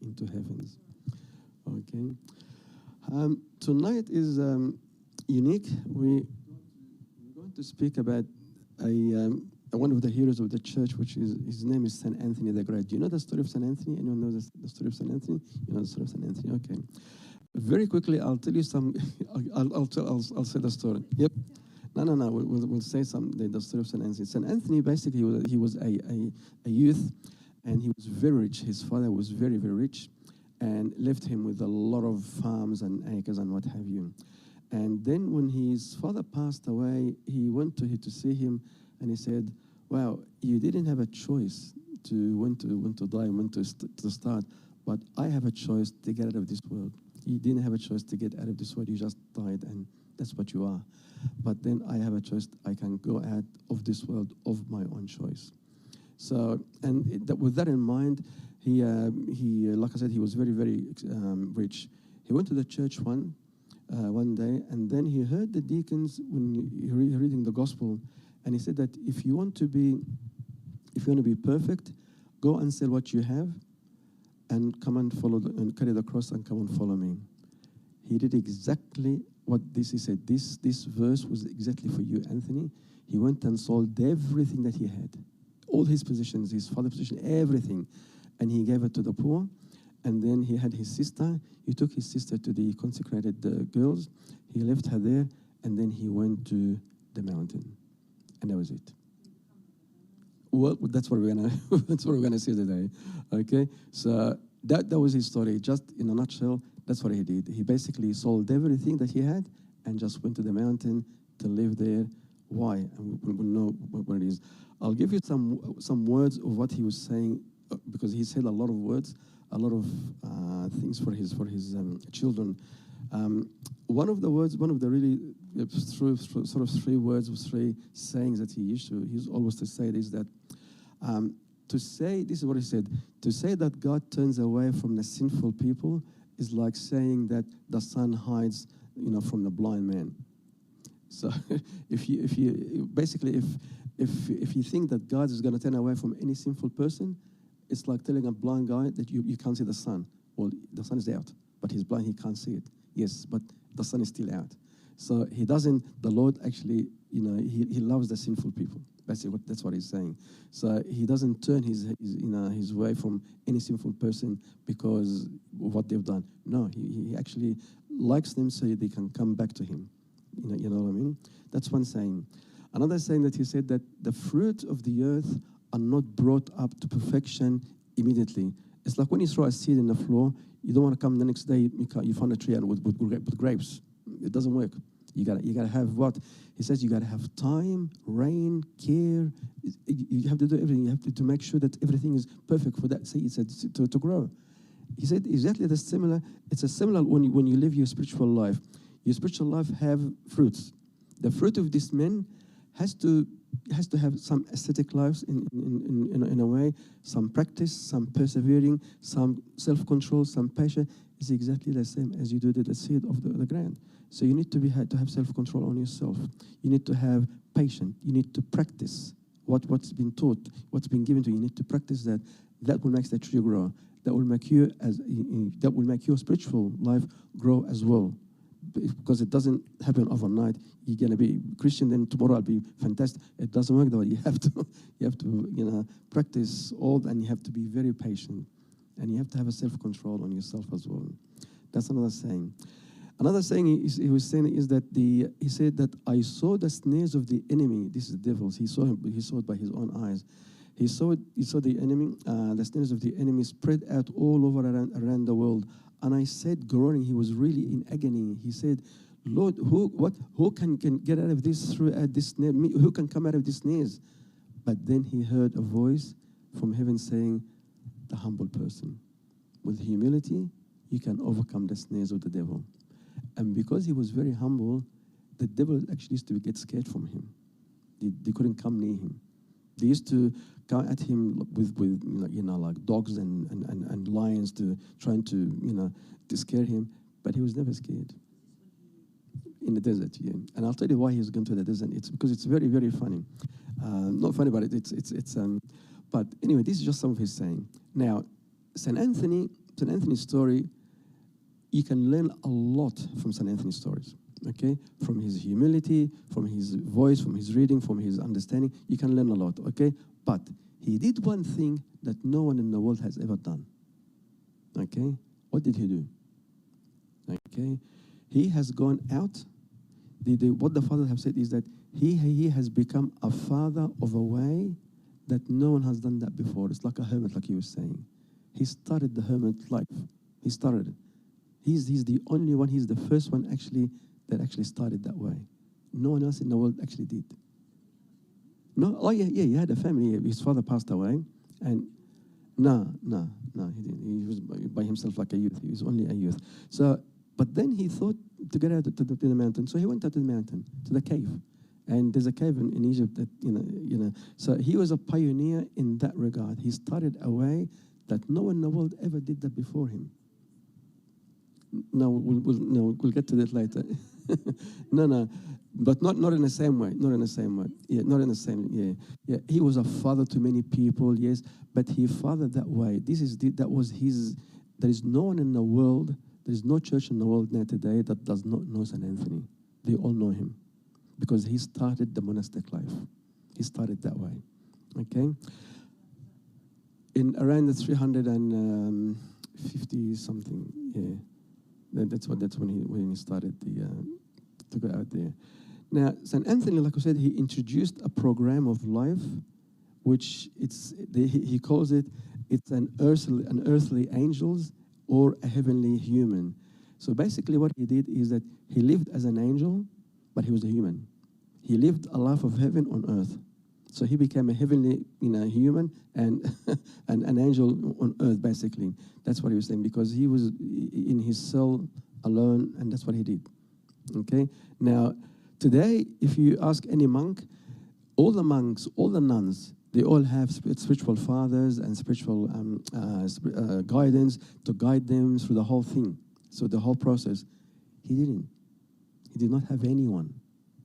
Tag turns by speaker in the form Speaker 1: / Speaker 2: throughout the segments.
Speaker 1: into heavens. Okay. Tonight is unique. We're going to speak about one of the heroes of the church, which is his name is Saint Anthony the Great. Do you know the story of Saint Anthony? Anyone knows the story of Saint Anthony? You know the story of Saint Anthony? Okay. Very quickly, I'll tell you some. I'll say the story. Yep. No. We'll say the story of Saint Anthony. Saint Anthony basically he was a youth, and he was very rich. His father was very rich, and left him with a lot of farms and acres and what have you. And then when his father passed away, he went to see him, and he said, "Well, you didn't have a choice to when to die and when to start, but I have a choice to get out of this world. You didn't have a choice to get out of this world. You just died, and that's what you are. But then I have a choice. I can go out of this world of my own choice." So, with that in mind, he like I said, he was very rich. He went to the church one day, and then he heard the deacons when reading the gospel, and he said that if you want to be perfect, go and sell what you have, and come and and carry the cross and come and follow me. He did exactly what he said. This verse was exactly for you, Anthony. He went and sold everything that he had, all his possessions, his father's possession, everything, and he gave it to the poor. And then he had his sister. He took his sister to the consecrated girls. He left her there, and then he went to the mountain, and that was it. Well, that's what we're gonna see today. Okay, so that was his story. Just in a nutshell, that's what he did. He basically sold everything that he had and just went to the mountain to live there. Why? And we'll know what it is. I'll give you some words of what he was saying, because he said a lot of words, a lot of things for his children. One of the really sort of three words or three sayings that he used always to say is that to say, this is what he said, to say that God turns away from the sinful people is like saying that the sun hides, from the blind man. So if you think that God is going to turn away from any sinful person, it's like telling a blind guy that you can't see the sun. Well, the sun is out, but he's blind, he can't see it. Yes, but the sun is still out. So the Lord actually, he loves the sinful people. That's what he's saying. So he doesn't turn his way from any sinful person because of what they've done. No, he actually likes them so they can come back to him. You know what I mean? That's one saying. Another saying that he said that the fruit of the earth are not brought up to perfection immediately. It's like when you throw a seed in the floor, you don't want to come the next day, you find a tree with grapes. It doesn't work. You gotta have what? He says you gotta have time, rain, care. You have to do everything. You have to make sure that everything is perfect for that seed to grow. He said exactly the similar. It's a similar when you live your spiritual life. Your spiritual life have fruits. The fruit of this man has to have some ascetic lives in a way, some practice, some persevering, some self-control, some passion. Is exactly the same as you do the seed of the ground. So you need to have self-control on yourself. You need to have patience. You need to practice what's been taught, what's been given to you. You need to practice that. That will make the tree grow. That will make your spiritual life grow as well. Because it doesn't happen overnight. You're gonna be Christian, then tomorrow I'll be fantastic. It doesn't work that way. You have to practice all, and you have to be very patient, and you have to have a self-control on yourself as well. That's another saying. Another saying he was saying is that he said that I saw the snares of the enemy. This is the devils. He saw it by his own eyes. He saw the enemy, the snares of the enemy spread out all over around the world. And I said, groaning, he was really in agony. He said, Lord, who can get out of this through this snare? Who can come out of this snares? But then he heard a voice from heaven saying, the humble person. With humility, you can overcome the snares of the devil. And because he was very humble, the devil actually used to get scared from him. They couldn't come near him. They used to come at him with like dogs and lions to trying to scare him, but he was never scared. In the desert, yeah. And I'll tell you why he's going to the desert. It's because it's very, very funny. Not funny, but but anyway, this is just some of his saying. Now, Saint Anthony St. Anthony's story, you can learn a lot from St. Anthony's stories, okay? From his humility, from his voice, from his reading, from his understanding, you can learn a lot, okay? But he did one thing that no one in the world has ever done, okay? What did he do? Okay? He has gone out. What the Father have said is that he has become a father of a way that no one has done that before. It's like a hermit, like he was saying. He started the hermit life. He started it. He's the only one, he's the first one that actually started that way. No one else in the world actually did. No, oh yeah, he had a family. His father passed away, and no, he didn't. He was by himself like a youth. He was only a youth. So, but then he thought to get out to the mountain. So he went out to the mountain, to the cave. And there's a cave in Egypt that, you know. So he was a pioneer in that regard. He started a way that no one in the world ever did that before him. No, we'll get to that later. No, but not in the same way. Not in the same way. Yeah, not in the same. Yeah. He was a father to many people. Yes, but he fathered that way. That was his. There is no one in the world. There is no church in the world now today that does not know St. Anthony. They all know him because he started the monastic life. He started that way. Okay. In around the 350 something. Yeah. That's when he started to go out there. Now, St. Anthony, like I said, he introduced a program of life, which he calls it's an earthly angels or a heavenly human. So basically, what he did is that he lived as an angel, but he was a human. He lived a life of heaven on earth. So he became a heavenly, human and an angel on earth, basically. That's what he was saying, because he was in his cell alone, and that's what he did. Okay? Now, today, if you ask any monk, all the monks, all the nuns, they all have spiritual fathers and spiritual guidance to guide them through the whole thing, so the whole process. He didn't. He did not have anyone.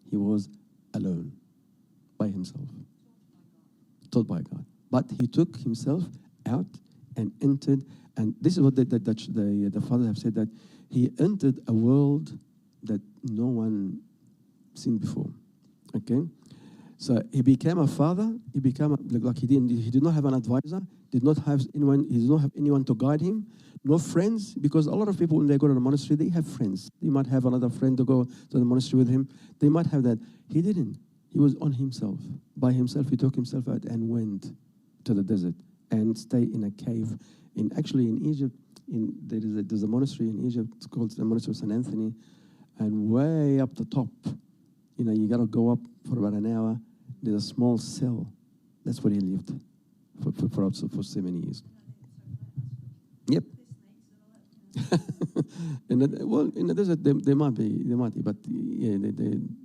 Speaker 1: He was alone, by himself. Taught by God. But he took himself out and entered, and this is what the fathers have said, that he entered a world that no one seen before. Okay? So he became a father. He became like he did not have an advisor, he did not have anyone to guide him, no friends, because a lot of people when they go to the monastery, they have friends. They might have another friend to go to the monastery with him. They might have that. He didn't. He was on himself. By himself, he took himself out and went to the desert and stayed in a cave. Actually, in Egypt, there's a monastery in Egypt called the Monastery of St. Anthony, and way up the top, you got to go up for about an hour. There's a small cell. That's where he lived for 7 years. Yep. In the desert, they might be, but yeah,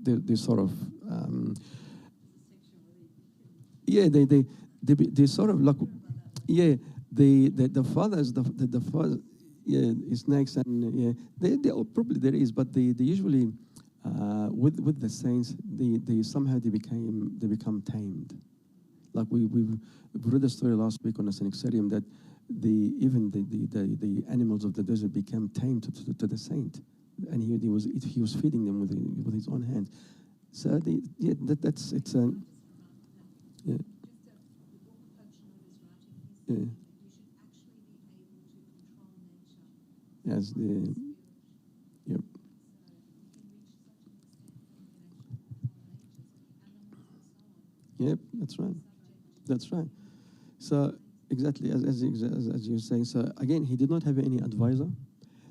Speaker 1: they sort of, they sort of like, yeah, the fathers, the father, yeah, snakes and yeah, they all, probably there is, but they usually with the saints, they somehow they become tamed. Like we read a story last week on the Synexarium that the animals of the desert became tamed to the saint, and he was feeding them with his own hands. So yeah. Yeah. Yes, yep. Yep, that's right. That's right. So exactly as you were saying. So again, he did not have any advisor,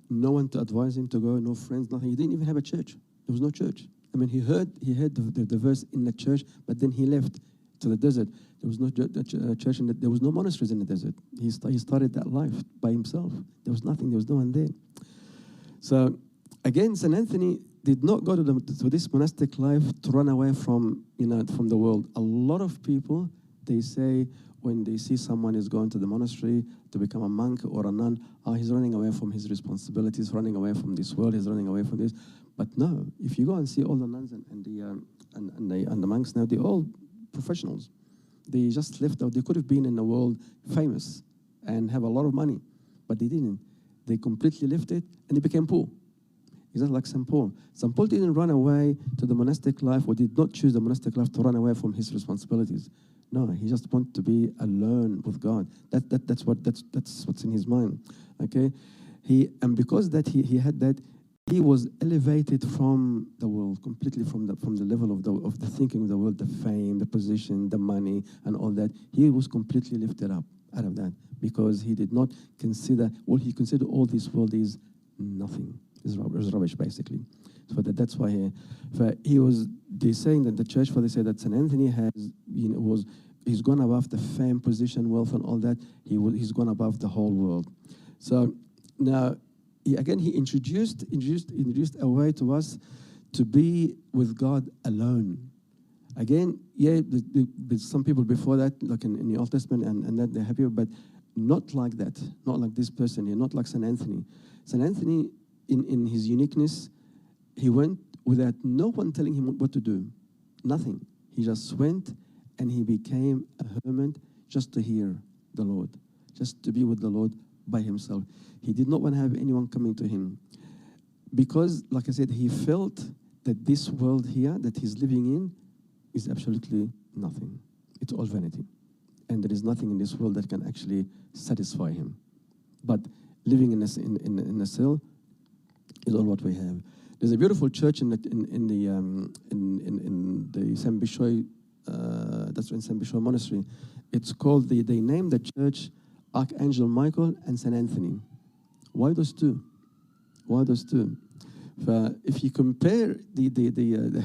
Speaker 1: no one to advise him to go, no friends, nothing. He didn't even have a church. There was no church. I mean, he heard the verse in the church, but then he left to the desert. There was no church, and there was no monasteries in the desert. He started that life by himself. There was nothing. There was no one there. So again, St. Anthony did not go to this monastic life to run away from the world. A lot of people, they say when they see someone is going to the monastery to become a monk or a nun, he's running away from his responsibilities, running away from this world, he's running away from this. But no, if you go and see all the nuns and the monks now, they're all professionals. They just left out. They could have been in the world famous and have a lot of money, but they didn't. They completely left it, and he became poor. Is that like St. Paul? St. Paul didn't run away to the monastic life, or did not choose the monastic life to run away from his responsibilities. No, he just wanted to be alone with God. That's what's in his mind. Okay, and because that he had that, he was elevated from the world, completely from the level of the thinking of the world, the fame, the position, the money, and all that. He was completely lifted up out of that, because he did not consider, he considered all this world is nothing. It's rubbish, basically. So that's why they're saying that the church father said that St. Anthony he's gone above the fame, position, wealth, and all that. He's gone above the whole world. So now, he introduced a way to us to be with God alone. Again, there's some people before that, like in the Old Testament, and that they're happy, but not like that. Not like this person here, not like St. Anthony. St. Anthony, in his uniqueness, he went without no one telling him what to do. Nothing. He just went, and he became a hermit just to hear the Lord, just to be with the Lord by himself. He did not want to have anyone coming to him, because, like I said, he felt that this world here that he's living in is absolutely nothing. It's all vanity. And there is nothing in this world that can actually satisfy him. But living in a cell is all what we have. There's a beautiful church in the Saint Bishoy, that's in Saint Bishoy Monastery. It's called, they named the church Archangel Michael and Saint Anthony. Why those two? Why those two? If you compare the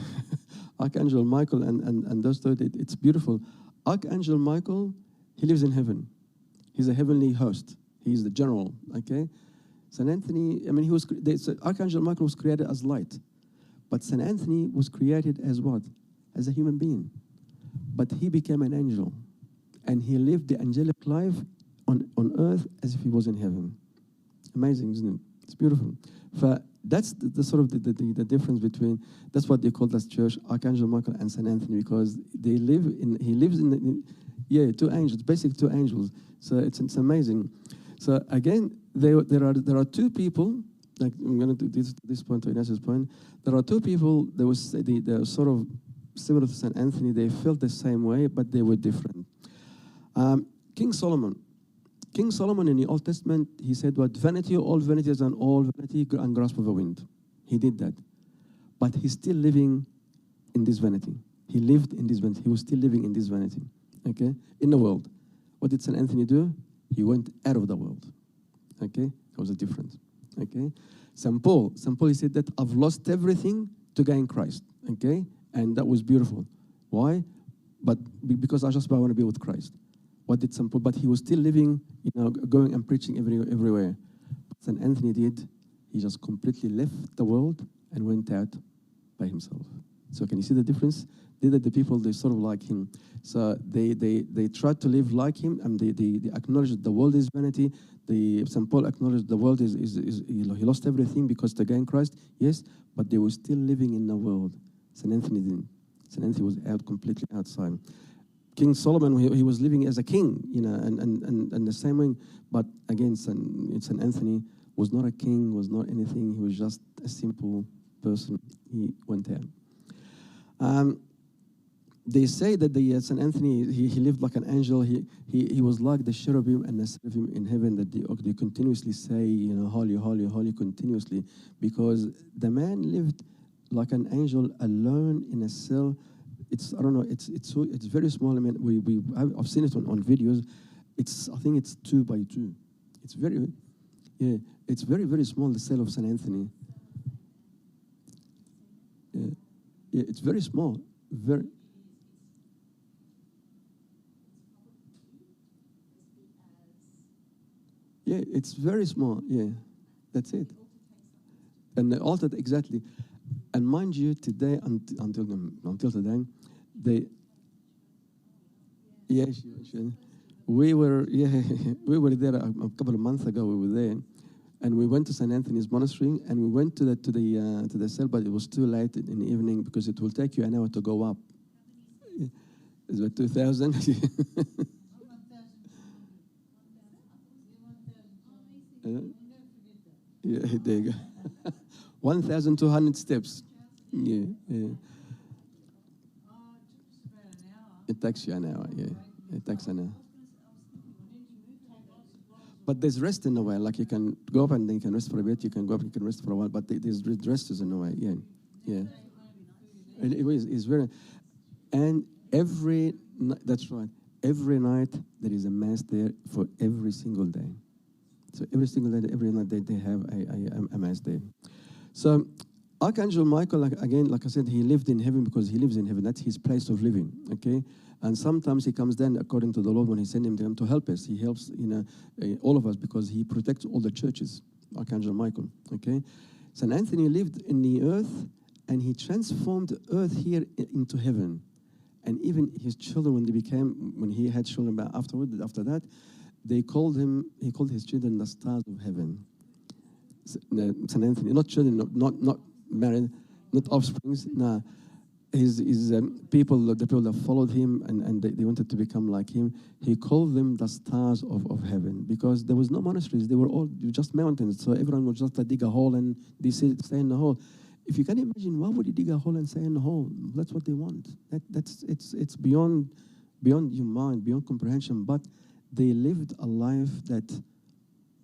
Speaker 1: Archangel Michael and those two, it's beautiful. Archangel Michael, he lives in heaven. He's a heavenly host. He's the general, okay? St. Anthony, Archangel Michael was created as light. But St. Anthony was created as what? As a human being. But he became an angel. And he lived the angelic life on earth as if he was in heaven. Amazing, isn't it? It's beautiful. That's the sort of the difference between, that's what they call that church, Archangel Michael and St. Anthony, because he lives in two angels, basically two angels. So it's amazing. So again, there are two people, like I'm going to do this point to Inez's point. There are two people, they're sort of similar to St. Anthony. They felt the same way, but they were different. King Solomon in the Old Testament, he said, what vanity, all vanities and all vanity and grasp of the wind. He did that. But he's still living in this vanity. He lived in this vanity. He was still living in this vanity, okay, in the world. What did St. Anthony do? He went out of the world, okay? That was a difference, okay? St. Paul, he said that I've lost everything to gain Christ, okay? And that was beautiful. Why? But because I want to be with Christ. What did St. Paul? But he was still living, going and preaching everywhere. St. Anthony did. He just completely left the world and went out by himself. So can you see the difference? The people, they sort of like him. So they tried to live like him, and they acknowledged the world is vanity. St. Paul acknowledged the world is he lost everything because to gain Christ, yes, but they were still living in the world. St. Anthony didn't. St. Anthony was completely outside. King Solomon, he was living as a king, and the same way. But again, St. Anthony was not a king, was not anything. He was just a simple person. He went out. They say that St. Anthony, he lived like an angel. He was like the cherubim and the seraphim in heaven, that they continuously say, holy, holy, holy, continuously, because the man lived like an angel alone in a cell. I don't know. It's very small. I mean, I've seen it on videos. I think it's 2 by 2. It's very, it's very, very small. The cell of St. Anthony. Yeah, it's very small. Very. Yeah, it's very small. Yeah, that's it. And the altar, exactly. And mind you, today, until today, we were there a couple of months ago. We were there, and we went to St. Anthony's Monastery, and we went to the cell, but it was too late in the evening because it will take you an hour to go up. It's about 2,000. Yeah, there you go. 1,200 steps. Yeah, yeah. It takes you an hour, yeah. It takes an hour. But there's rest in a way. Like you can go up and then you can rest for a bit. You can go up and you can rest for a while. But there's rest is in a way, yeah. Yeah. It is. It's very. And that's right. Every night there is a mass there for every single day. So every single day, every night they have a mass there. So Archangel Michael, like I said, he lived in heaven because he lives in heaven. That's his place of living, okay? And sometimes he comes down according to the Lord when he sent him to help us. He helps all of us because he protects all the churches, Archangel Michael, okay? St. Anthony lived in the earth and he transformed the earth here into heaven. And even his children, when he had children after that, he called his children the stars of heaven. St. Anthony, not children, not married, not offsprings. No, his people, the people that followed him and they wanted to become like him. He called them the stars of heaven because there was no monasteries. They were all just mountains. So everyone would just dig a hole and they stay in the hole. If you can imagine, why would you dig a hole and stay in the hole? That's what they want. It's beyond your mind, beyond comprehension. But they lived a life that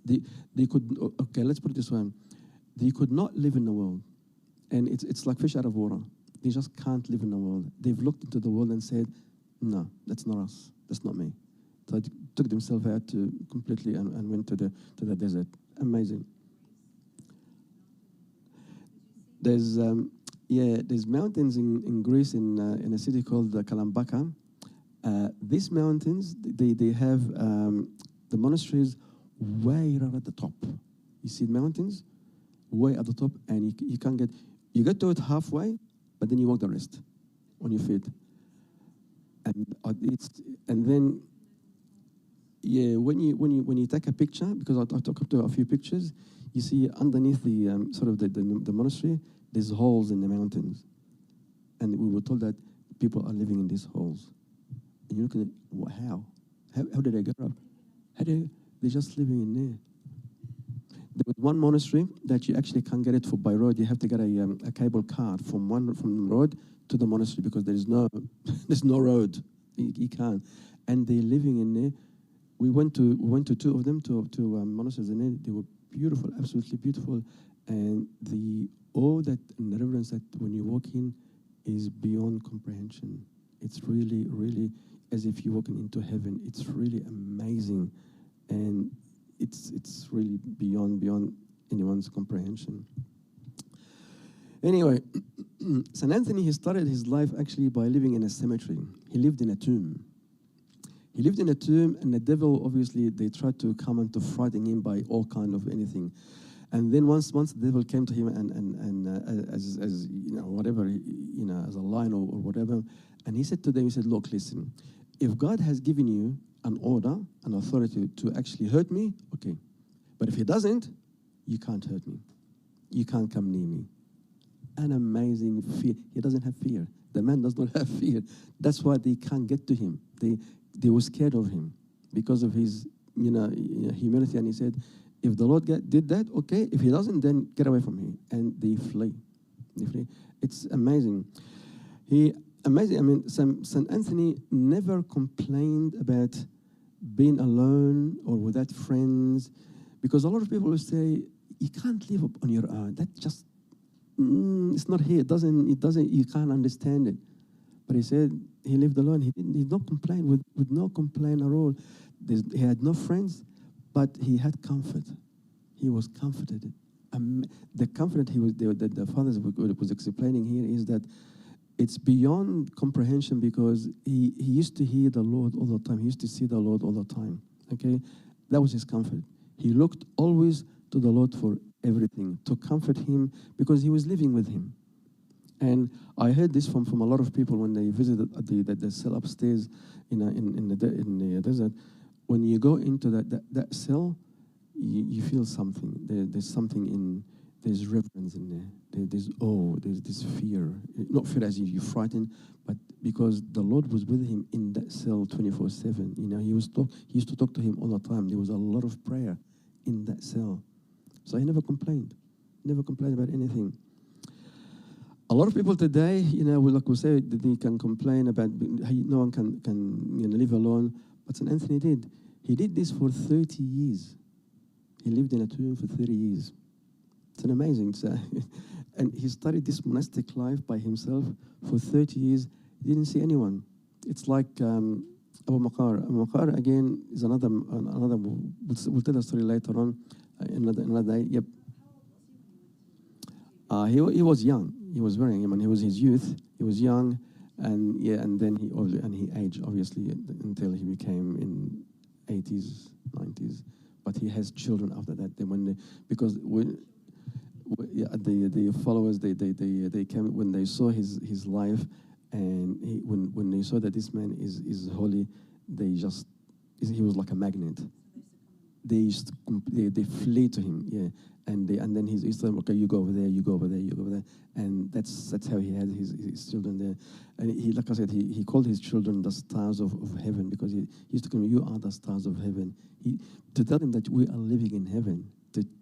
Speaker 1: they could. Okay, let's put it this way: they could not live in the world, and it's like fish out of water. They just can't live in the world. They've looked into the world and said, "No, that's not us. That's not me." So they took themselves out completely and went to the desert. Amazing. There's mountains in Greece in a city called Kalambaka. These mountains they have the monasteries way right at the top. You see the mountains way at the top, and you can't you get to it halfway, but then you walk the rest on your feet, and then when you take a picture, because I took up to a few pictures, you see underneath the the monastery, there's holes in the mountains, and we were told that people are living in these holes. And you're looking at how did they get up? They're just living in there. There was one monastery that you actually can't get it by road. You have to get a cable car from the road to the monastery because there's no road. You can't. And they're living in there. We went to two of them, to monasteries in there. They were beautiful, absolutely beautiful. And the awe and the reverence that when you walk in is beyond comprehension. It's really, really as if you're walking into heaven. It's really amazing. And it's really beyond anyone's comprehension. Anyway, St. Anthony, he started his life actually by living in a cemetery. He lived in a tomb. And the devil, obviously, they tried to come and to frighten him by all kind of anything. And then once the devil came to him and as whatever, as a lion or whatever, and he said to them, look, listen, if God has given you an order, an authority to actually hurt me, okay. But if he doesn't, you can't hurt me. You can't come near me. An amazing fear. He doesn't have fear. The man does not have fear. That's why they can't get to him. They were scared of him because of his humility. And he said, if the Lord did that, okay. If he doesn't, then get away from me. And they flee. It's amazing. Amazing. I mean, St. Anthony never complained about being alone or without friends, because a lot of people will say, you can't live on your own. That just, it's not here. It doesn't, you can't understand it. But he said he lived alone. He did not complain with no complaint at all. He had no friends, but he had comfort. He was comforted. The comfort that the Father was explaining here is that it's beyond comprehension, because he used to hear the Lord all the time. He used to see the Lord all the time. Okay? That was his comfort. He looked always to the Lord for everything, to comfort him, because he was living with him. And I heard this from a lot of people when they visited the cell upstairs in the desert. When you go into that cell, you feel something. There's something there's reverence in there. There's awe, there's this fear. Not fear as you're frightened, but because the Lord was with him in that cell 24/7. He used to talk to him all the time. There was a lot of prayer in that cell. So he never complained about anything. A lot of people today, like we say, that they can complain about no one can live alone. But St. Anthony did. He did this for 30 years. He lived in a tomb for 30 years. It's an amazing. And he studied this monastic life by himself for 30 years. He didn't see anyone. It's like Abu Maqar. Abu Maqar, again, is another. We'll tell the story later on, another day. Yep. He was young. He was very young. He was his youth. He was young, and then he aged obviously until he became in 80s, 90s. But he has children after that. The followers they came when they saw his life, and when they saw that this man is holy, he was like a magnet. They flee to him, yeah. And then he told them, okay, you go over there, you go over there, you go over there, and that's how he had his children there. And he, like I said, he called his children the stars of heaven, because he used to call them, you are the stars of heaven. To tell them that we are living in heaven,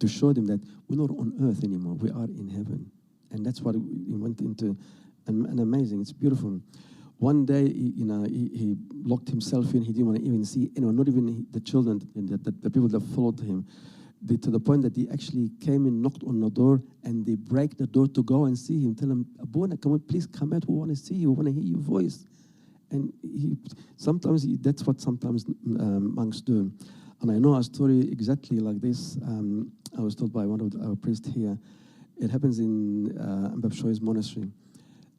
Speaker 1: to show them that we're not on earth anymore, we are in heaven. And that's what he went into, and amazing, it's beautiful. One day, he locked himself in. He didn't want to even see anyone, not even the children, the people that followed him, to the point that he actually came and knocked on the door, and they break the door to go and see him. Tell him, Abuna, come on, please come out. We want to see you. We want to hear your voice. And that's what sometimes monks do. And I know a story exactly like this. I was told by one of our priests here. It happens in Mbab Shoi's monastery.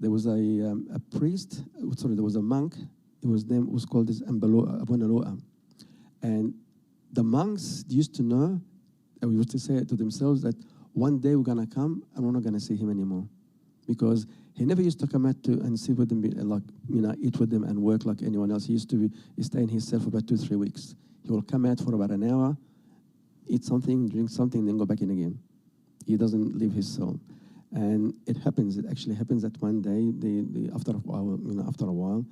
Speaker 1: There was a priest, there was a monk. His name was called Abuna. And the monks used to know, we used to say to themselves that one day we're going to come and we're not going to see him anymore. Because he never used to come out and sit with them, eat with them and work like anyone else. He used to stay in his cell for about 2-3 weeks. He will come out for about an hour, eat something, drink something, then go back in again. He doesn't leave his cell. And it actually happens that one day, after a while,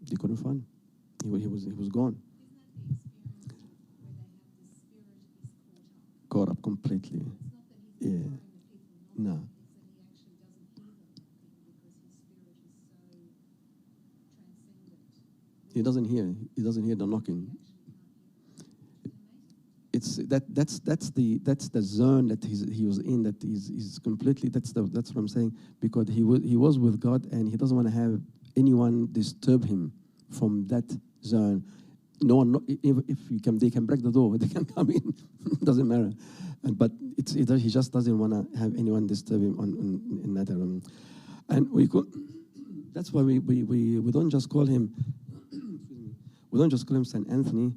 Speaker 1: they couldn't find him. He was gone. Caught up completely. Yeah. No. He doesn't hear the knocking. That's the zone that he was in, that he's completely, that's what I'm saying, because he was with God, and he doesn't want to have anyone disturb him from that zone. No one, if they can break the door, they can come in. Doesn't matter. But he just doesn't want to have anyone disturb him in that room. And that's why we don't just call him St. Anthony,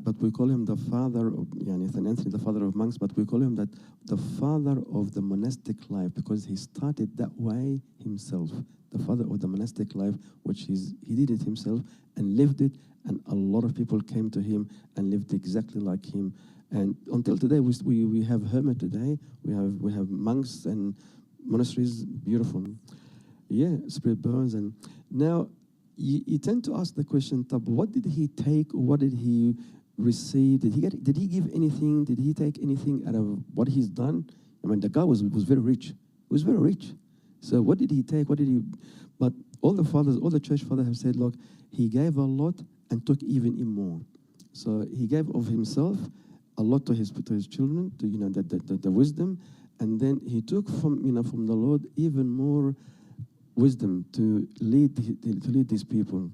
Speaker 1: but we call him the father of St. Anthony, the father of monks. But we call him the father of the monastic life, because he started that way himself. The father of the monastic life, which he did it himself and lived it. And a lot of people came to him and lived exactly like him. And until today, we have hermit today. We have monks and monasteries, beautiful. Yeah, spirit burns. And now you tend to ask the question, Tab, what did he take? What did he receive? Did he give anything? Did he take anything out of what he's done? I mean, the guy was very rich. He was very rich. So what did he take? But all the church fathers have said, look, he gave a lot and took even more. So he gave of himself a lot to his children, to the wisdom, and then he took from the Lord even more wisdom to lead these people.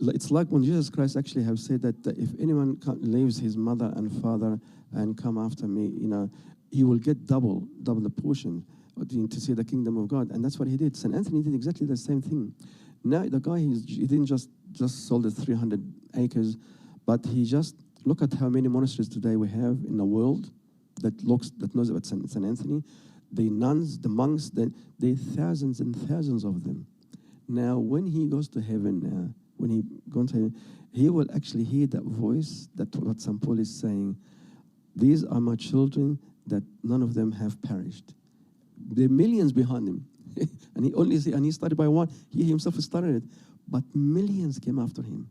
Speaker 1: It's like when Jesus Christ actually have said that if anyone leaves his mother and father and come after me, he will get double the portion to see the kingdom of God. And that's what he did. St. Anthony did exactly the same thing. Now the guy, he didn't just sold the 300 acres, but he just look at how many monasteries today we have in the world that knows about St. Anthony. The nuns, the monks, there are thousands and thousands of them. Now, when he goes to heaven, he will actually hear that voice, that what St. Paul is saying. These are my children, that none of them have perished. There are millions behind him. and he started by one. He himself started it. But millions came after him.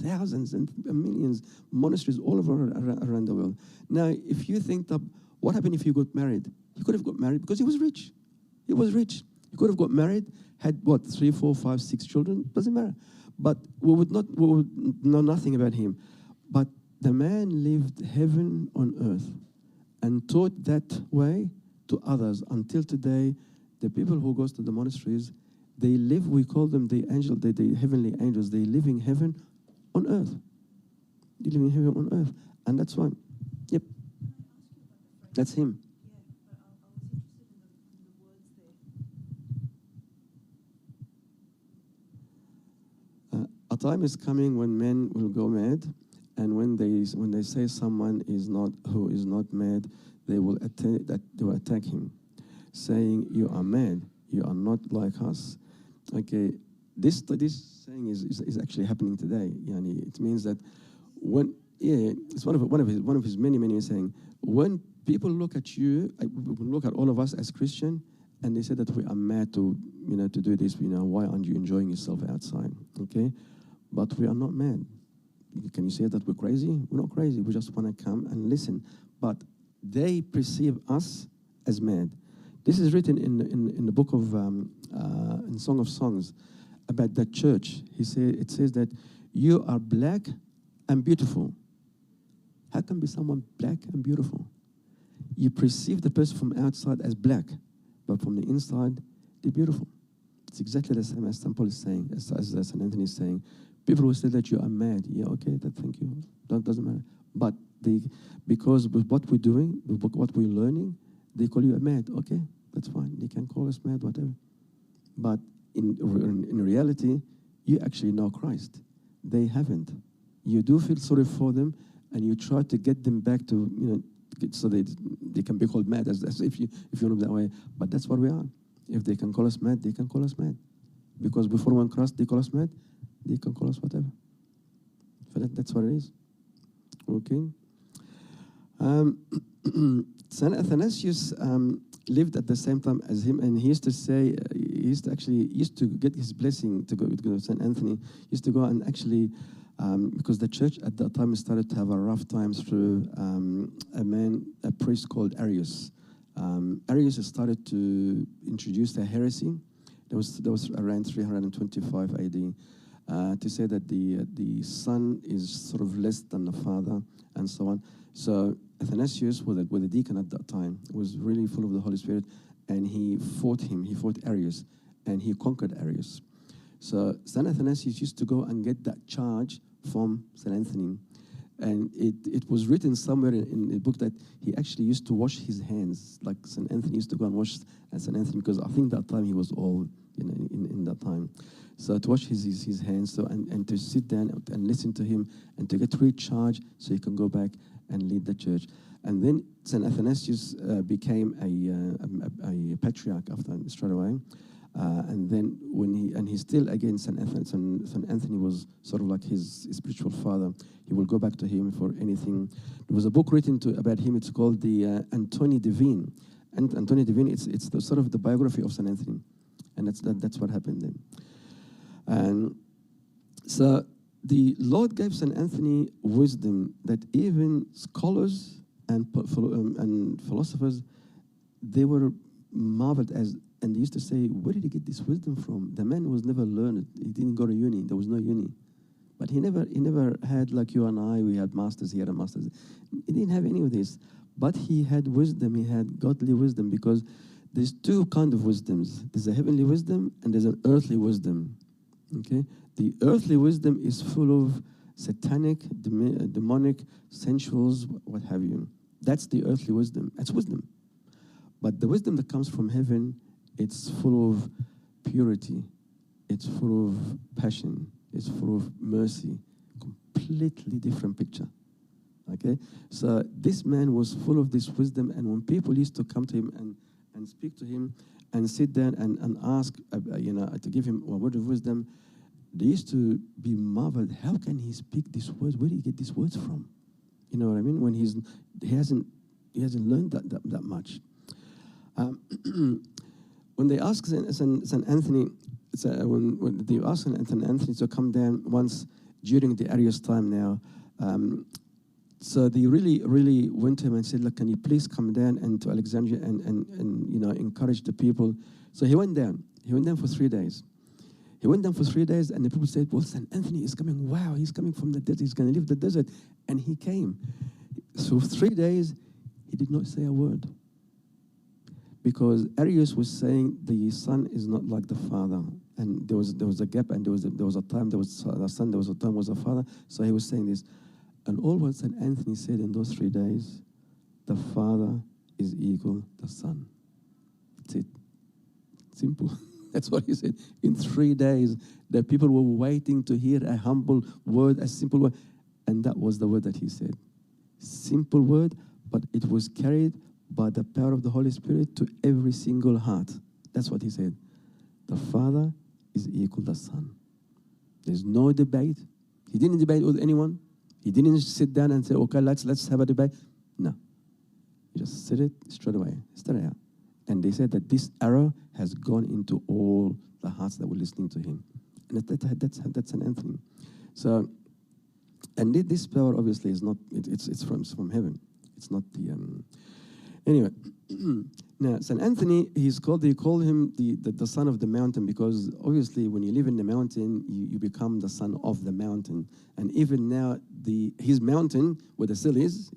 Speaker 1: Thousands and millions, monasteries all over around the world. Now, if you think that What happened if he got married? He could have got married because he was rich. He was rich. He could have got married, had what, 3, 4, 5, 6 children? Doesn't matter. But we would know nothing about him. But the man lived heaven on earth and taught that way to others. Until today, the people who goes to the monasteries, they live, we call them the heavenly angels. They live in heaven on earth. They live in heaven on earth. And that's why, yep, that's him. A time is coming when men will go mad, and when they say someone who is not mad, they will attack him, saying, "You are mad. You are not like us." Okay, this saying is actually happening today. Yani, it means that it's one of his many saying. When people look at you, look at all of us as Christian, and they say that we are mad to do this. Why aren't you enjoying yourself outside? Okay. But we are not mad. Can you say that we're crazy? We're not crazy. We just want to come and listen. But they perceive us as mad. This is written in the book of in Song of Songs about the church. It says that you are black and beautiful. How can be someone black and beautiful? You perceive the person from outside as black, but from the inside, they're beautiful. It's exactly the same as St. Paul is saying, as St. Anthony is saying. People will say that you are mad. Yeah, okay, thank you. That doesn't matter. But because with what we're doing, with what we're learning, they call you a mad. Okay, that's fine. They can call us mad, whatever. But in reality, you actually know Christ. They haven't. You do feel sorry for them, and you try to get them back to, so they can be called mad, as if you look that way. But that's what we are. If they can call us mad, they can call us mad. Because before one Christ, they call us mad. They can call us whatever. So that's what it is. Okay. Saint Athanasius lived at the same time as him, and he used to say, he used to get his blessing to go to Saint Anthony. He used to go and actually, because the church at that time started to have a rough time through a priest called Arius. Arius started to introduce a heresy. That was around 325 AD. To say that the Son is sort of less than the Father, and so on. So Athanasius, with a deacon at that time, was really full of the Holy Spirit, and he fought him. He fought Arius, and he conquered Arius. So St. Athanasius used to go and get that charge from St. Anthony. And it was written somewhere in a book that he actually used to wash his hands, like St. Anthony used to go and wash St. Anthony, because I think that time he was old, in that time. So to wash his hands, and to sit down and listen to him, and to get recharged so he can go back and lead the church. And then St. Athanasius became a patriarch after straight away. And then he still, again, St. Anthony was sort of like his spiritual father. He will go back to him for anything. There was a book written about him. It's called the Antoni Divine. And Antoni Divine, it's the sort of the biography of St. Anthony. And that's what happened then. And so the Lord gave St. Anthony wisdom that even scholars and philosophers, they were marveled as, and they used to say, where did he get this wisdom from? The man was never learned. He didn't go to uni. There was no uni. But he never had, like you and I, we had masters, he had a master's. He didn't have any of this. But he had wisdom, he had godly wisdom, because there's two kinds of wisdoms. There's a heavenly wisdom and there's an earthly wisdom. Okay? The earthly wisdom is full of satanic, demonic, sensuals, what have you. That's the earthly wisdom. That's wisdom. But the wisdom that comes from heaven, it's full of purity. It's full of passion. It's full of mercy. Completely different picture. Okay? So this man was full of this wisdom, and when people used to come to him and speak to him and sit down and ask, to give him a word of wisdom, they used to be marveled. How can he speak these words? Where did he get these words from? You know what I mean? When he hasn't learned that much. When they asked St. Anthony, when they asked St. Anthony to come down once during the Arius time now, So they really, really went to him and said, "Look, can you please come down and to Alexandria and encourage the people?" So he went down. He went down for 3 days. He went down for 3 days, and the people said, "Well, St. Anthony is coming. Wow, he's coming from the desert. He's going to leave the desert." And he came. So 3 days, he did not say a word. Because Arius was saying the son is not like the father. And there was a gap, and there was a time, there was the son, there was a time, was a father. So he was saying this. And all what St. Anthony said in those 3 days, the Father is equal the Son. That's it. Simple. That's what he said. In 3 days, the people were waiting to hear a humble word, a simple word. And that was the word that he said. Simple word, but it was carried by the power of the Holy Spirit to every single heart. That's what he said. The Father is equal the Son. There's no debate. He didn't debate with anyone. He didn't sit down and say, "Okay, let's have a debate." No. He just said it straight away, straight out. And they said that this arrow has gone into all the hearts that were listening to him. And that's St. Anthony. So, and this power obviously is not, it's from heaven. It's not the, anyway. Now, St. Anthony, they call him the son of the mountain, because obviously when you live in the mountain, you become the son of the mountain. And even now, his mountain, where the cell is,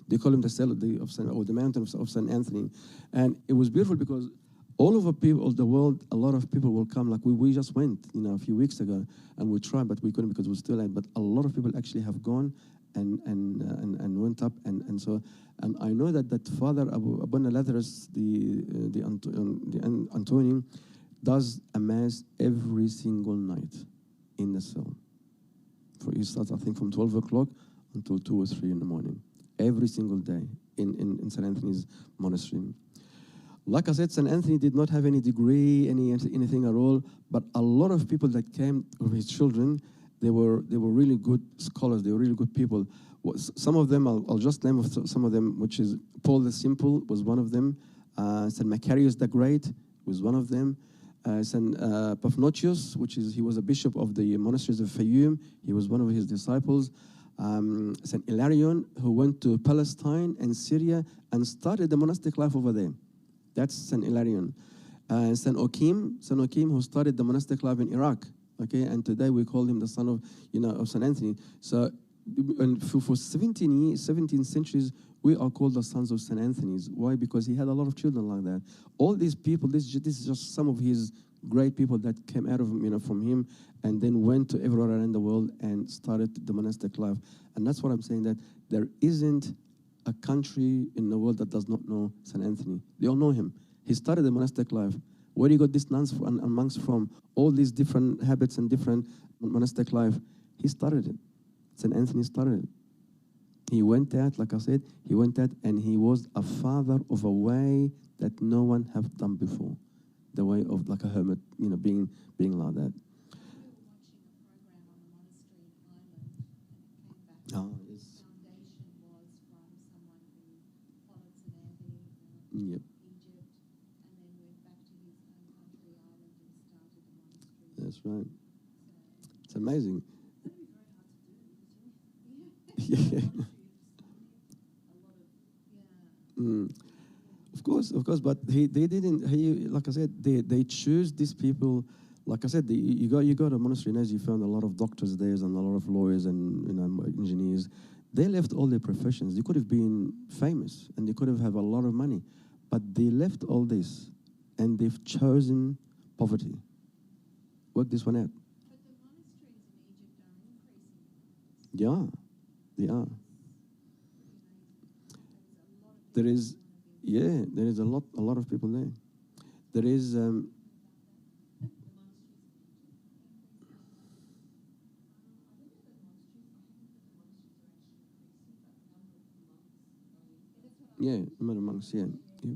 Speaker 1: they call him the cell or the mountain of St. Anthony. And it was beautiful because all over people of the world, a lot of people will come. Like we just went, a few weeks ago, and we tried, but we couldn't because we were still late. But a lot of people actually have gone and went up, and so. And I know that Father Abuna Lazarus, the Antony, does a mass every single night in the cell. He starts, I think, from 12 o'clock until 2 or 3 in the morning, every single day in St. Anthony's monastery. Like I said, St. Anthony did not have any degree, anything at all, but a lot of people that came of his children, they were really good scholars, they were really good people. Some of them, I'll just name some of them, which is Paul the Simple was one of them. St. Macarius the Great was one of them. St. Paphnutius, he was a bishop of the monasteries of Fayoum. He was one of his disciples. St. Hilarion, who went to Palestine and Syria and started the monastic life over there. That's St. Hilarion. St. Okim, who started the monastic life in Iraq. Okay, and today we call him the son of St. Anthony. So, and for 17 centuries, we are called the sons of St. Anthony's. Why? Because he had a lot of children like that. All these people, this is just some of his great people that came out of from him, and then went to everywhere around the world and started the monastic life. And that's what I'm saying, that there isn't a country in the world that does not know St. Anthony. They all know him. He started the monastic life. Where he got these nuns and monks from, all these different habits and different monastic life, he started it. St. Anthony started it. He went out, like I said, and he was a father of a way that no one have done before. The way of like a hermit, being like that. Oh, yes. Yep. That's right. It's amazing. Yeah. Of course, but they didn't. Like I said, they choose these people. Like I said, you go to a monastery, and as you found a lot of doctors there and a lot of lawyers and engineers. They left all their professions. They could have been famous and they could have a lot of money, but they left all this, and they've chosen poverty. Work this one out.
Speaker 2: But the monasteries in Egypt are increasing.
Speaker 1: Yeah, they are. There is, yeah, there is a lot of people there. There is, yeah, among monks, yeah. Yeah.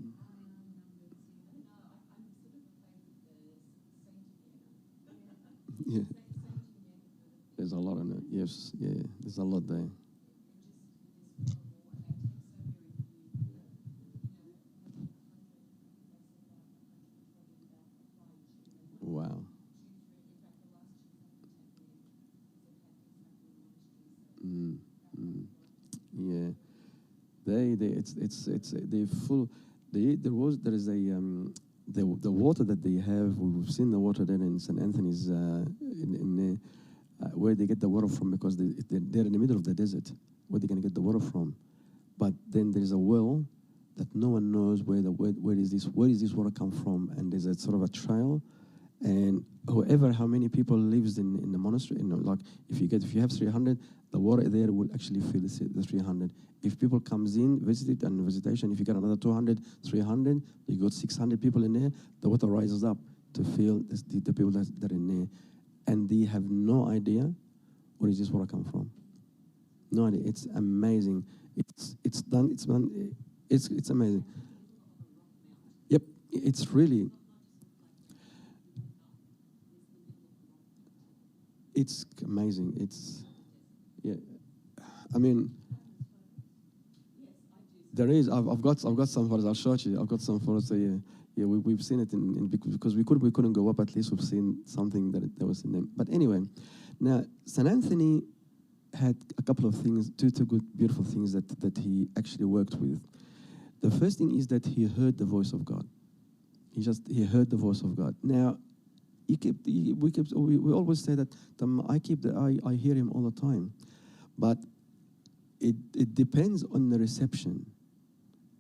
Speaker 1: Yeah. There's a lot in it. Yes, yeah, there's a lot there. Wow. Mm, mm. it's they full. There is a the water that they have. We've seen the water there in St. Anthony's where they get the water from, because they're in the middle of the desert. Where they're going to get the water from? But then there's a well that no one knows where is this water come from, and there's a sort of a trail. And how many people lives in the monastery, like if you have 300, the water there will actually fill the 300. If people comes in, visit and visitation, if you got another 200, 300, you got 600 people in there, the water rises up to fill the people that are in there. And they have no idea where is this water come from. No idea. It's amazing. It's amazing. Yep, it's really. It's amazing. Yeah. I mean, there is. I've got some photos. I'll show you. I've got some photos. So yeah. We've seen it because we couldn't go up. At least we've seen something that was in there. But anyway, now St. Anthony had a couple of things, two good, beautiful things that he actually worked with. The first thing is that he heard the voice of God. He heard the voice of God. Now, we always say that I hear him all the time, but it depends on the reception.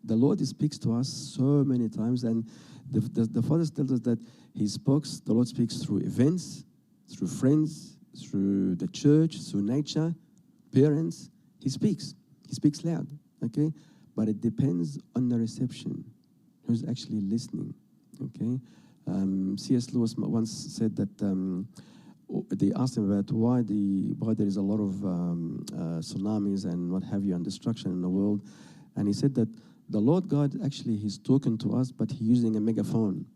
Speaker 1: The Lord speaks to us so many times, and the Father tells us that the Lord speaks through events, through friends, through the church, through nature, parents. He speaks loud, okay? But it depends on the reception, who's actually listening, okay? C.S. Lewis once said that they asked him about why there is a lot of tsunamis and what have you, and destruction in the world, and he said that the Lord God actually, he's talking to us, but he's using a megaphone,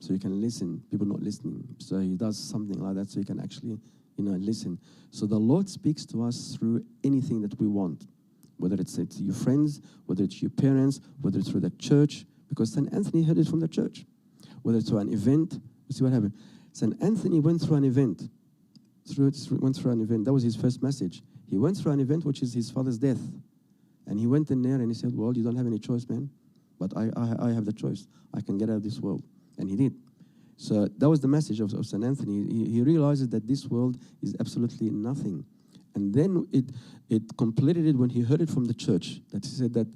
Speaker 1: so you can listen. People not listening, so he does something like that, so you can actually, listen. So the Lord speaks to us through anything that we want, whether it's your friends, whether it's your parents, whether it's through the church, because St. Anthony heard it from the church, whether it's through an event. You see what happened? St. Anthony went through an event. That was his first message. He went through an event, which is his father's death. And he went in there and he said, well, you don't have any choice, man. But I have the choice. I can get out of this world. And he did. So that was the message of St. Anthony. He realized that this world is absolutely nothing. And then it completed it when he heard it from the church. That he said that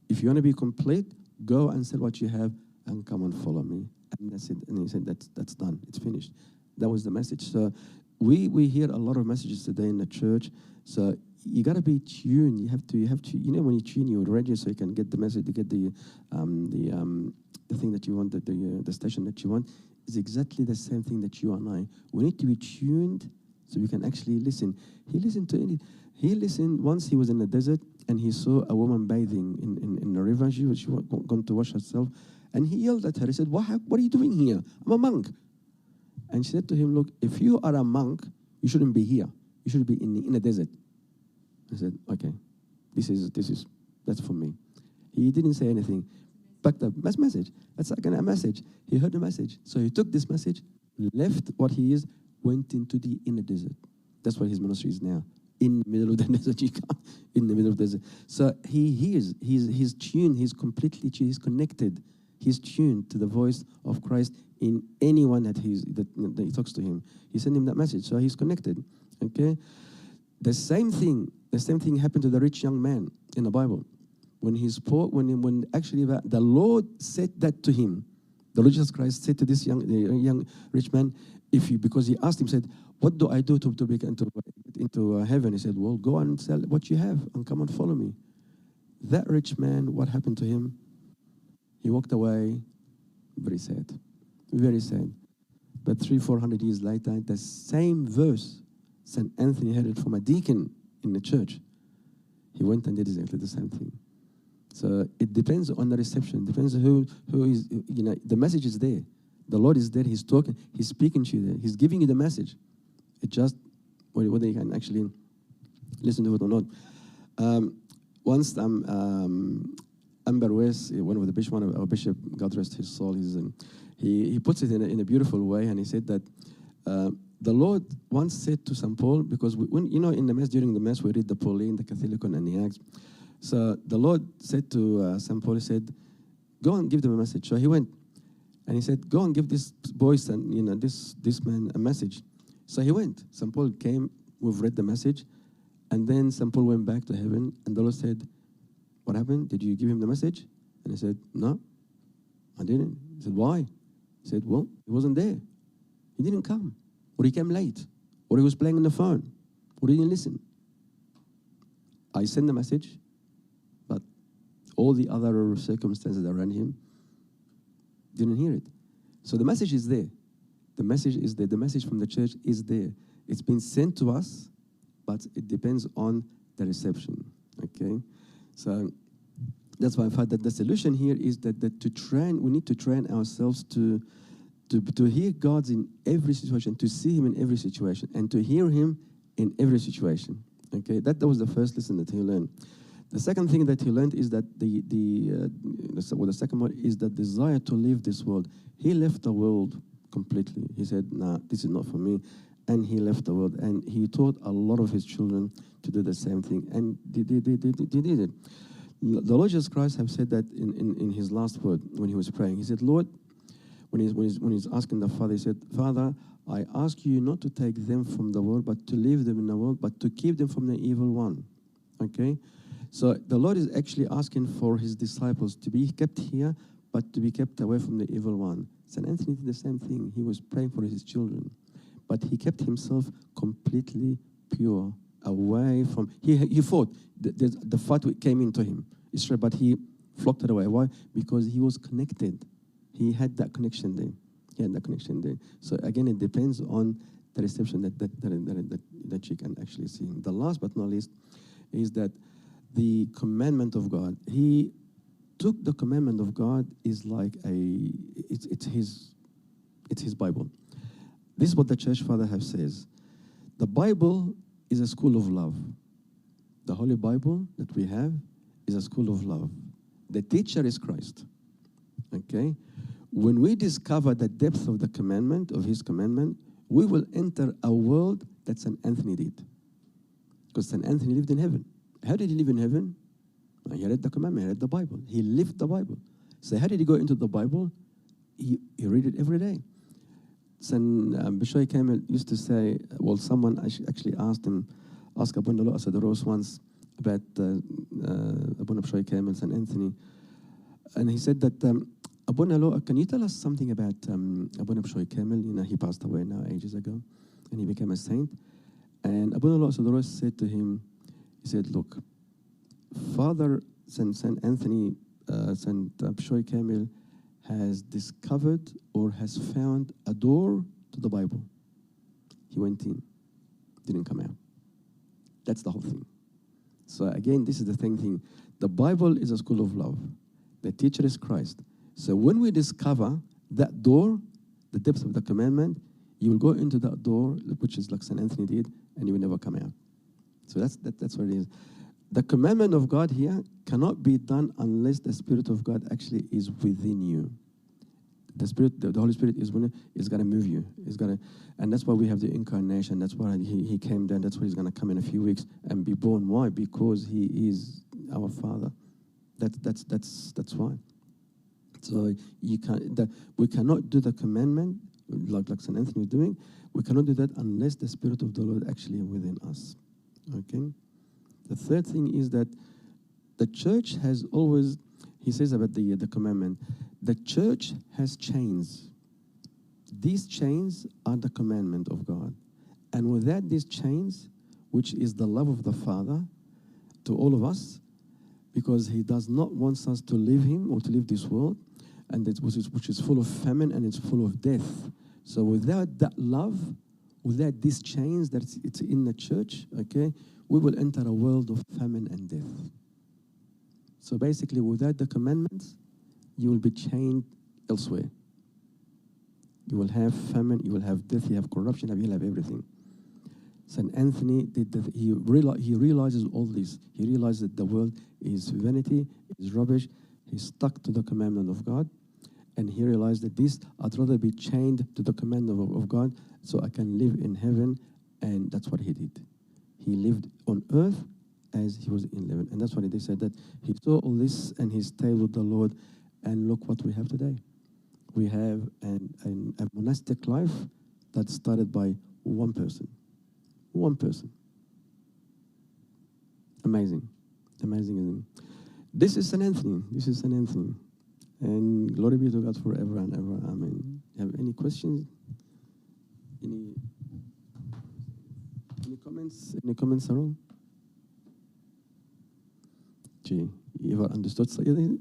Speaker 1: if you want to be complete, go and sell what you have and come and follow me. And that's it. And he said, that's done. It's finished. That was the message. So we hear a lot of messages today in the church. So you got to be tuned. You have to. When you tune, you're ready, so you can get the message, to get the thing that you want, the station that you want. Is exactly the same thing that you and I. We need to be tuned so we can actually listen. He listened once. He was in the desert and he saw a woman bathing in the river. She was going to wash herself, and he yelled at her. He said, "What are you doing here? I'm a monk." And she said to him, "Look, if you are a monk, you shouldn't be here. You should be in a desert." I said, "Okay, that's for me." He didn't say anything. Back the message. That's again a message. He heard the message. So he took this message, left what he is, went into the inner desert. That's what his ministry is now. In the middle of the desert, in the middle of the desert. So he hears, he's tuned, he's completely tuned, he's connected. He's tuned to the voice of Christ in anyone that he talks to him. He sent him that message, so he's connected. Okay? The same thing happened to the rich young man in the Bible. When he spoke, when actually the Lord said that to him, the Lord Jesus Christ said to this young rich man, because he asked him, said, "What do I do to get into heaven?" He said, "Well, go and sell what you have and come and follow me." That rich man, what happened to him? He walked away, very sad, very sad. But 300-400 years later, the same verse, St. Anthony heard it from a deacon in the church. He went and did exactly the same thing. So it depends on the reception. It depends who is, the message is there. The Lord is there. He's talking. He's speaking to you there. He's giving you the message. It just, whether you can actually listen to it or not. Once Amber West, one of our bishop, God rest his soul, he puts it in a beautiful way, and he said that the Lord once said to St. Paul, because in the Mass, during the Mass, we read the Pauline, the Catholicon, and the Acts. So the Lord said to St. Paul, he said, go and give them a message. So he went, and he said, go and give this boys and this man a message. So he went. St. Paul came, we've read the message, and then St. Paul went back to heaven, and the Lord said, what happened? Did you give him the message? And he said, no, I didn't. He said, why? He said, well, he wasn't there. He didn't come. Or he came late. Or he was playing on the phone. Or he didn't listen. I sent the message, but all the other circumstances around him didn't hear it. So the message is there. The message is there. The message from the church is there. It's been sent to us, but it depends on the reception. Okay? So that's why I thought that the solution here is that we need to train ourselves to hear God in every situation, to see Him in every situation, and to hear Him in every situation. Okay, that was the first lesson that he learned. The second thing that he learned is that the second one is the desire to leave this world. He left the world completely. He said, "Nah, this is not for me," and he left the world. And he taught a lot of his children to do the same thing, and they did it. The Lord Jesus Christ have said that in his last word when he was praying. He said, "Lord," when he's asking the Father, he said, "Father, I ask you not to take them from the world, but to leave them in the world, but to keep them from the evil one." Okay? So the Lord is actually asking for his disciples to be kept here, but to be kept away from the evil one. St. Anthony did the same thing. He was praying for his children, but he kept himself completely pure, away from... He fought. The fight came into him, Israel, but he flocked it away. Why? Because he was connected. He had that connection there. So again, it depends on the reception that you can actually see. The last but not least is that the commandment of God. He took the commandment of God is like it's his Bible. This is what the Church Father have says. The Bible is a school of love. The Holy Bible that we have is a school of love. The teacher is Christ. Okay? When we discover the depth of the commandment, of his commandment, we will enter a world that St. Anthony did. Because St. Anthony lived in heaven. How did he live in heaven? He read the commandment, he read the Bible. He lived the Bible. So how did he go into the Bible? He read it every day. St. Bishoy Kamel used to say, well, someone actually asked Abuna Lo Asadros once about Abuna Bishoy Kamel, St. Anthony. And he said that, Abuna Lo, can you tell us something about Abuna Bishoy Kamel? You know, he passed away now ages ago, and he became a saint. And Abuna Lo Asadros said to him, he said, look, Father St. Anthony, St. Bishoy Kamel has discovered or has found a door to the Bible. He went in, didn't come out. That's the whole thing. So again, this is the same thing. The Bible is a school of love. The teacher is Christ. So when we discover that door, the depth of the commandment, you will go into that door, which is like St. Anthony did, and you will never come out. So that's what it is. The commandment of God here cannot be done unless the Spirit of God actually is within you. The Spirit, the Holy Spirit is going to move you. And that's why we have the incarnation. That's why he came down. That's why he's going to come in a few weeks and be born. Why? Because he is our Father. That's why. So we cannot do the commandment like St. Anthony was doing. We cannot do that unless the Spirit of the Lord actually is within us. Okay. The third thing is that the church has always, he says about the commandment, the church has chains. These chains are the commandment of God. And without these chains, which is the love of the Father to all of us, because he does not want us to leave him or to leave this world, and which is full of famine and it's full of death. So without that love, without these chains that it's in the church, okay, we will enter a world of famine and death. So basically, without the commandments, you will be chained elsewhere. You will have famine, you will have death, you have corruption, you will have everything. St. Anthony did that. He realizes all this. He realizes that the world is vanity, is rubbish. He stuck to the commandment of God, and he realized that I'd rather be chained to the commandment of God so I can live in heaven, and that's what he did. He lived on earth as he was in 11. And that's why they said that he saw all this and he stayed with the Lord. And look what we have today. We have a monastic life that started by one person. One person. Amazing. Amazing, isn't it? This is St. Anthony. This is St. Anthony. And glory be to God forever and ever. Amen. Have any questions? Any comments? Any comments at all? Gee, you ever understood something?